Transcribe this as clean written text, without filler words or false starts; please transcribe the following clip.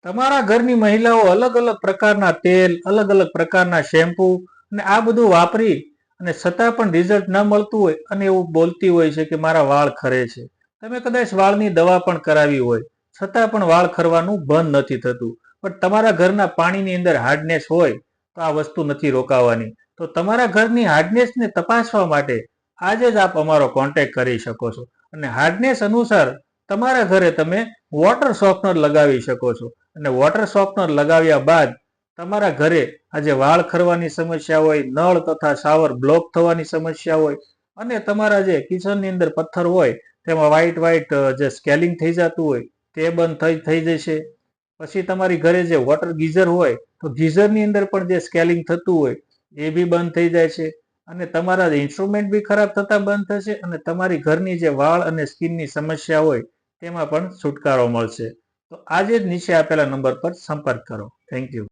તમારા ઘરની મહિલાઓ અલગ અલગ પ્રકારના તેલ, અલગ અલગ પ્રકારના શેમ્પૂ અને આ બધું વાપરી અને છતાં પણ રિઝલ્ટ ન મળતું હોય અને એવું બોલતી હોય છે કે મારા વાળ ખરે છે. તમે કદાચ વાળની દવા પણ કરાવી હોય છતાં પણ વાળ ખરવાનું બંધ નથી થતું. પણ તમારા ઘરના પાણીની અંદર હાર્ડનેસ હોય તો આ વસ્તુ નથી રોકાવાની. તો તમારા ઘરની હાર્ડનેસને તપાસવા માટે આજે જ આપ અમારો કોન્ટેક્ટ કરી શકો છો અને હાર્ડનેસ અનુસાર તમારા ઘરે તમે વોટર સોફ્ટનર લગાવી શકો છો. અને વોટર સોફ્ટનર લગાવ્યા બાદ તમારા ઘરે આજે વાળ ખરવાની સમસ્યા હોય, નળ તથા શાવર બ્લોક થવાની સમસ્યા હોય અને તમારા જે કિચનની અંદર પથ્થર હોય તેમાં વ્હાઈટ વ્હાઈટ જે સ્કેલિંગ થઈ જતું હોય તે બંધ થઈ જશે. પછી તમારી ઘરે જે વોટર ગીઝર હોય તો ગીઝરની અંદર પણ જે સ્કેલિંગ થતું હોય એ બી બંધ થઈ જાય છે અને તમારા ઇન્સ્ટ્રુમેન્ટ બી ખરાબ થતા બંધ થશે અને તમારી ઘરની જે વાળ અને સ્કિનની સમસ્યા હોય તેમાં પણ છુટકારો મળશે. તો આજે જ નીચે આપેલા નંબર પર સંપર્ક કરો. Thank you.